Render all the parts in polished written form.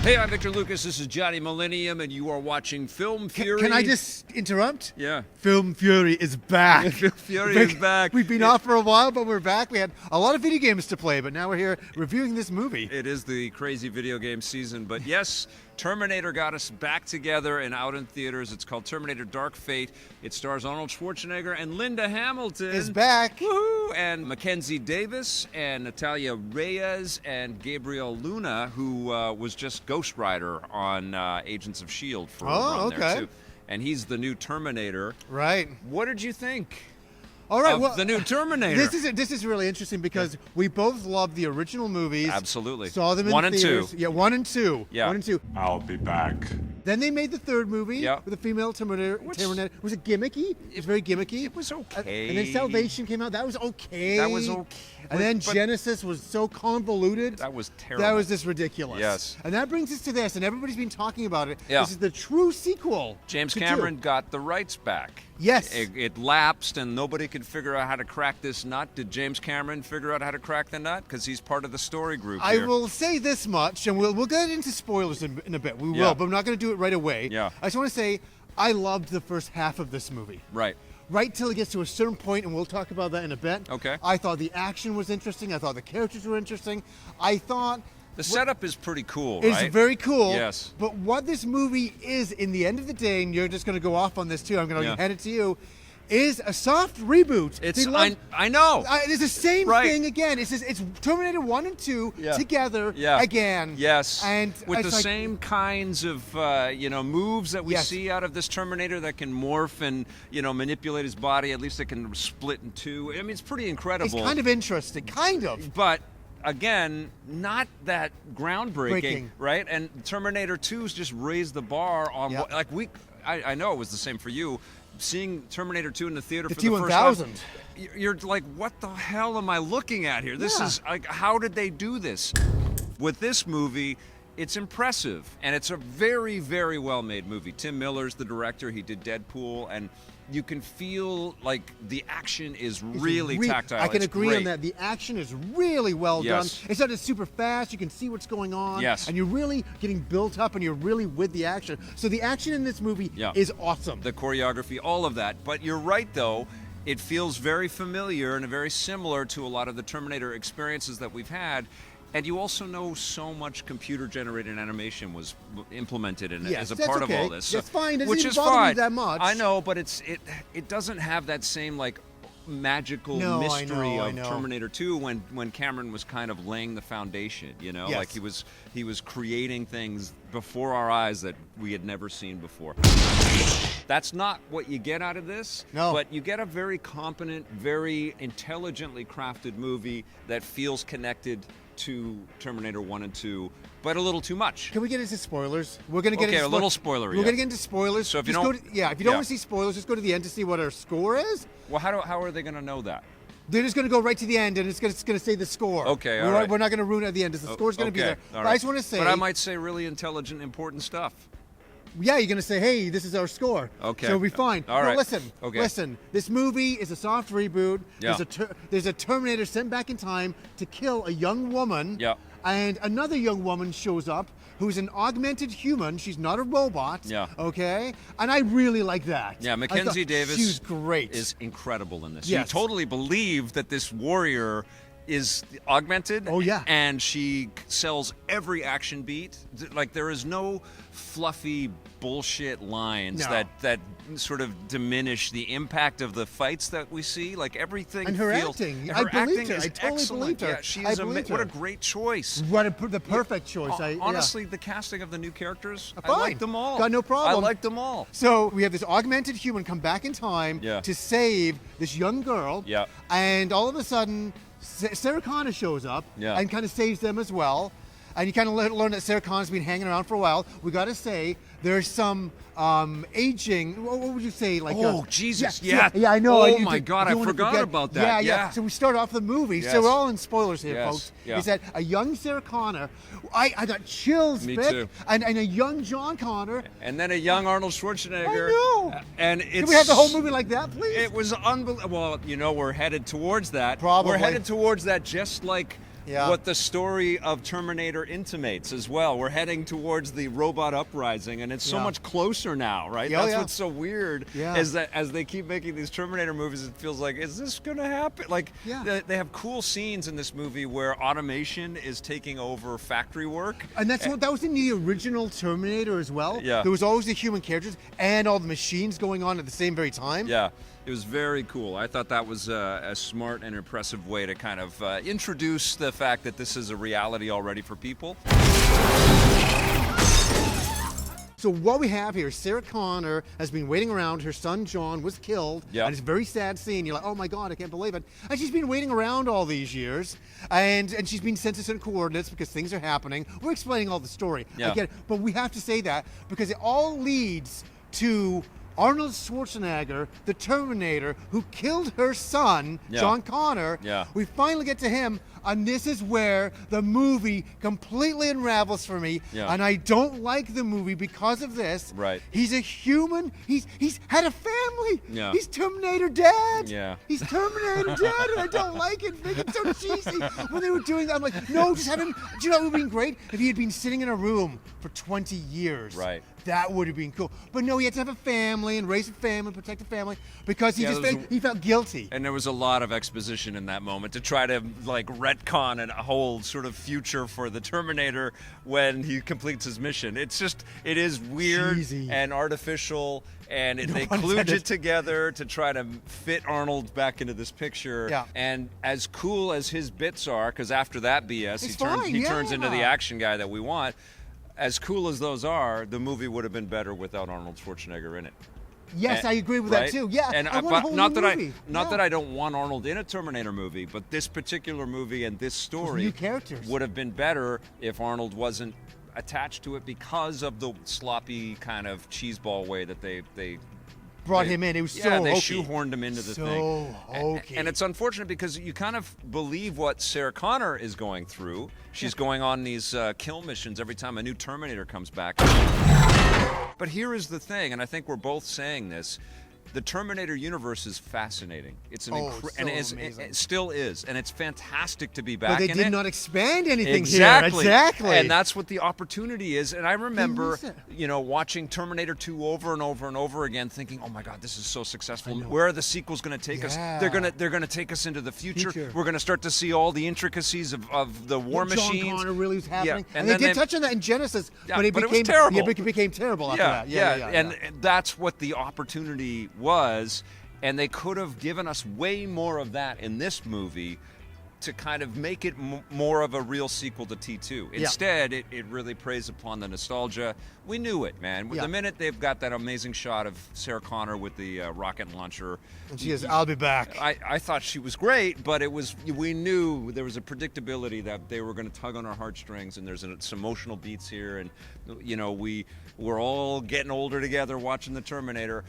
Hey, I'm Victor Lucas. This is Johnny Millennium, and you are watching Film Fury. Can I just interrupt? Yeah. Film Fury is back. Film Fury is back. We've been off for a while, but we're back. We had a lot of video games to play, but now we're here reviewing this movie. It is the crazy video game season, but yes, Terminator got us back together and out in theaters. It's called Terminator Dark Fate. It stars Arnold Schwarzenegger and Linda Hamilton. Is back. Woohoo! And Mackenzie Davis and Natalia Reyes and Gabriel Luna, who was just Ghost Rider on Agents of S.H.I.E.L.D. for a run there, too. And he's the new Terminator. Right. What did you think? All right, Well, the new Terminator. This is really interesting because we both loved the original movies. Absolutely. Saw them in 1 and theaters. 2. Yeah, 1 and 2. Yeah. 1 and 2. I'll be back. Then they made the third movie Yep. with a female Terminator. Was it gimmicky? It was very gimmicky. It was okay. And then Salvation came out. That was okay. That was okay. And then But Genisys was so convoluted. that was terrible. That was just ridiculous. Yes. And that brings us to this, and everybody's been talking about it. Yeah. This is the true sequel. James to Cameron 2. got the rights back. Yes. It lapsed, and nobody could figure out how to crack this nut. Did James Cameron figure out how to crack the nut? Because he's part of the story group I here. will say this much, and we'll get into spoilers in a bit. We Yeah. will, but I'm not going to do it right away. Yeah. I just want to say I loved the first half of this movie. Right. Right till it gets to a certain point, and we'll talk about that in a bit. Okay. I thought the action was interesting. I thought the characters were interesting. I thought The setup is pretty cool, it's right? very cool. Yes. But what this movie is, in the end of the day, and you're just going to go off on this too. I'm going to Yeah. hand it to you. Is a soft reboot. It's They love- I know. It's the same Right. thing again. It's Terminator 1 and 2 Yeah. together Yeah. again. Yes. And with it's the like- same kinds of moves that we Yes. see out of this Terminator that can morph and manipulate his body. At least it can split in two. I mean, it's pretty incredible. It's kind of interesting, kind of. But again, not that groundbreaking, Breaking. right? And Terminator 2's just raised the bar on Yep. I know it was the same for you. Seeing Terminator 2 in the theater The for the first T-1000. time, you're like, what the hell am I looking at here? This Yeah. is like, how did they do this? With this movie, it's impressive, and it's a very, very well-made movie. Tim Miller's the director. He did Deadpool, and you can feel like the action is really tactile. I can It's agree great. on that. The action is really well Yes. done. It's not just super fast. You can see what's going on. Yes. And you're really getting built up, and you're really with the action. So the action in this movie Yeah. is awesome. The choreography, all of that. But you're right, though. It feels very familiar and very similar to a lot of the Terminator experiences that we've had. And you also know so much computer-generated animation was implemented in it Yes, as a that's part okay. of all this. That's fine. It doesn't which even is bother me fine. that much. I know, but it doesn't have that same magical No, I mystery know, I of know. Terminator 2 when Cameron was kind of laying the foundation. Yes. Like he was creating things before our eyes that we had never seen before. That's not what you get out of this. No. But you get a very competent, very intelligently crafted movie that feels connected to Terminator 1 and 2, but a little too much. Can we get into spoilers? We're going to get Okay, into a little spoilery, We're yeah. going to get into spoilers. So if you Just don't- if you don't yeah. want to see spoilers, just go to the end to see what our score is. Well, how are they going to know that? They're just going to go right to the end, and it's going to say the score. Okay, all we're, right. We're not going to ruin it at the end. The score's going to be Okay, there. all But I right. just want to say, But I might say really intelligent, important stuff. yeah, you're going to say, hey, this is our score. Okay. So it'll be fine. All No, right. listen. Okay. Listen. This movie is a soft reboot. Yeah. There's a Terminator sent back in time to kill a young woman. Yeah. And another young woman shows up who's an augmented human. She's not a robot. Yeah. Okay? And I really like that. Yeah, I thought Mackenzie Davis She was great. is incredible in this. Yes. You totally believe that this warrior is augmented. Oh, yeah. And she sells every action beat. Like, there is no fluffy bullshit lines No. that sort of diminish the impact of the fights that we see. Like, everything And her feels... acting. Her I believed acting her. is I totally excellent. believed her. Yeah, she I is believed what a her. great choice. The perfect choice. Honestly, the casting of the new characters, I Fine. like them all. Got no problem. I like them all. So we have this augmented human come back in time Yeah. to save this young girl. Yeah. And all of a sudden, Sarah Connor shows up Yeah. and kind of saves them as well. And you kind of learn that Sarah Connor's been hanging around for a while. We got to say, there's some aging. What would you say? Like, Oh, Jesus, yeah, yeah. I know. Oh, my God, I don't wanna forgot forget. about that. Yeah. Yeah. So we start off the movie. Yes. So we're all in spoilers here, Yes, folks. yeah. Is that a young Sarah Connor? I got chills, Me Vic. too. And a young John Connor. And then a young Arnold Schwarzenegger. I know. And it's, Can we have the whole movie like that, please? It was unbelievable. Well, we're headed towards that. Probably. We're headed towards that, just like what the story of Terminator intimates as well. We're heading towards the robot uprising, and it's so much closer now, right? That's what's so weird, is that as they keep making these Terminator movies, it feels like, is this going to happen? Like, they have cool scenes in this movie where automation is taking over factory work. And that was in the original Terminator as well. Yeah. There was always the human characters and all the machines going on at the same very time. Yeah. It was very cool. I thought that was a smart and impressive way to kind of introduce the fact that this is a reality already for people. So what we have here, Sarah Connor has been waiting around. Her son John was killed, and it's a very sad scene. You're like, oh my God, I can't believe it. And she's been waiting around all these years, and she's been sent to certain coordinates because things are happening. We're explaining all the story. I get it, but we have to say that because it all leads to Arnold Schwarzenegger, the Terminator, who killed her son, John Connor. We finally get to him, and this is where the movie completely unravels for me. And I don't like the movie because of this. He's a human. He's had a family. He's Terminator Dad. He's Terminator Dad, and I don't like it. Make it so cheesy. When they were doing that, I'm like, no, just have him. Do you know what would have been great? If he had been sitting in a room for 20 years. That would have been cool. But no, he had to have a family and raise a family, protect a family, because he he felt guilty. And there was a lot of exposition in that moment to try to like retcon a whole sort of future for the Terminator when he completes his mission. It is weird and artificial, and they kludge it together to try to fit Arnold back into this picture. And as cool as his bits are, because after that BS, he turns into the action guy that we want. As cool as those are, the movie would have been better without Arnold Schwarzenegger in it. Yes, I agree with that too. Yeah, and I want a whole not that movie. not that I don't want Arnold in a Terminator movie, but this particular movie and this story new characters would have been better if Arnold wasn't attached to it because of the sloppy kind of cheeseball way that they brought him in. It was so they hokey. shoehorned him into the thing. So hokey. And it's unfortunate because you kind of believe what Sarah Connor is going through. She's going on these kill missions every time a new Terminator comes back. But here is the thing, and I think we're both saying this. The Terminator universe is fascinating. It's an it still is, and it's fantastic to be back in it. But they did not expand anything here. Exactly. And that's what the opportunity is. And I remember, watching Terminator 2 over and over and over again, thinking, "Oh my God, this is so successful. Where are the sequels going to take us? They're going to take us into the future. We're going to start to see all the intricacies of the war machines." John Connor really was happening, and they did touch on that in Genisys, but it was terrible. It became terrible after that. And that's what the opportunity was, and they could have given us way more of that in this movie to kind of make it more of a real sequel to T2. Instead, it really preys upon the nostalgia. We knew it, man. The minute they've got that amazing shot of Sarah Connor with the rocket launcher. And she goes, "I'll be back." I thought she was great, but we knew there was a predictability that they were going to tug on our heartstrings, and there's some emotional beats here, and we're all getting older together watching the Terminator,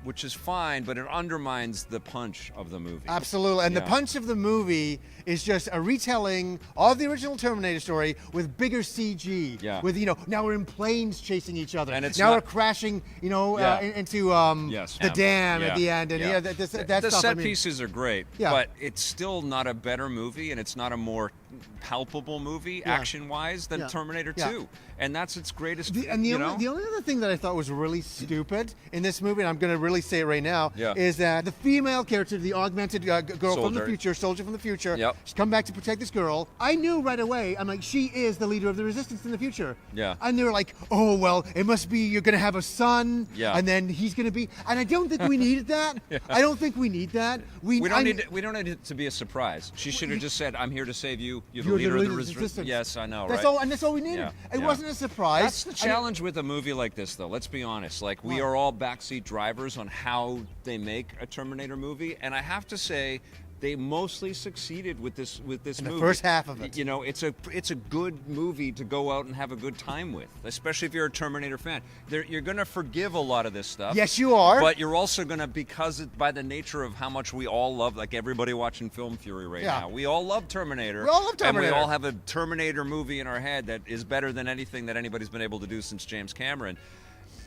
which is fine, but it undermines the punch of the movie. Absolutely, and the punch of the movie is just a retelling of the original Terminator story with bigger CG. With now we're in planes chasing each other. And we're crashing, into the dam at the end. And the set pieces are great, but it's still not a better movie, and it's not a more palpable movie action-wise than Terminator 2. And that's its greatest. The only other thing that I thought was really stupid in this movie, and I'm going to really say it right now, is that the female character, the augmented girl from the future, soldier from the future, she's come back to protect this girl. I knew right away, I'm like, she is the leader of the resistance in the future. And they were like, oh, well, it must be you're going to have a son, and then he's going to be. And I don't think we needed that. I don't think we need that. We don't need it to be a surprise. She should have just said, I'm here to save you. You're the leader of the resistance. Yes, I know, that's right? all, and that's all we needed. It wasn't a surprise. That's the challenge with a movie like this, though. Let's be honest. Like, we are all backseat drivers on how they make a Terminator movie, and I have to say, they mostly succeeded with this movie. The first half of it. It's a good movie to go out and have a good time with, especially if you're a Terminator fan. You're going to forgive a lot of this stuff. Yes, you are. But you're also going to, by the nature of how much we all love, like everybody watching Film Fury right now, we all love Terminator. We all love Terminator. And we all have a Terminator movie in our head that is better than anything that anybody's been able to do since James Cameron.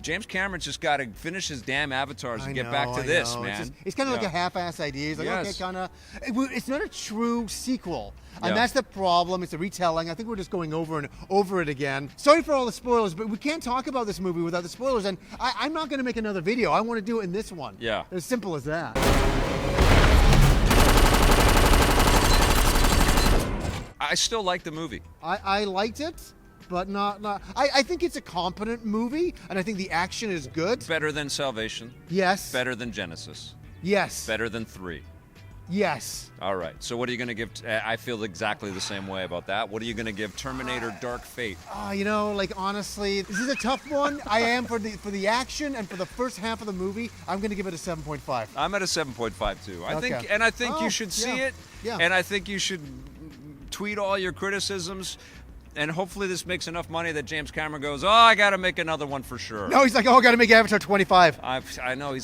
James Cameron's just got to finish his damn avatars and get back to this, man. It's kind of like a half-ass idea. He's like, okay, kind of. It's not a true sequel. And that's the problem. It's a retelling. I think we're just going over and over it again. Sorry for all the spoilers, but we can't talk about this movie without the spoilers. And I'm not going to make another video. I want to do it in this one. Yeah. As simple as that. I still like the movie. I liked it, but not. I think it's a competent movie, and I think the action is good. Better than Salvation. Yes. Better than Genisys. Yes. Better than 3. Yes. All right. So what are you going to give? I feel exactly the same way about that. What are you going to give Terminator Dark Fate? Honestly, this is a tough one. I am for the action and for the first half of the movie. I'm going to give it a 7.5. I'm at a 7.5 too. I think you should see it. Yeah. And I think you should tweet all your criticisms. And hopefully this makes enough money that James Cameron goes, oh, I got to make another one for sure. No, he's like, I got to make Avatar 25. I know.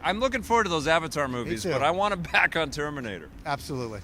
I'm looking forward to those Avatar movies, but I want him back on Terminator. Absolutely.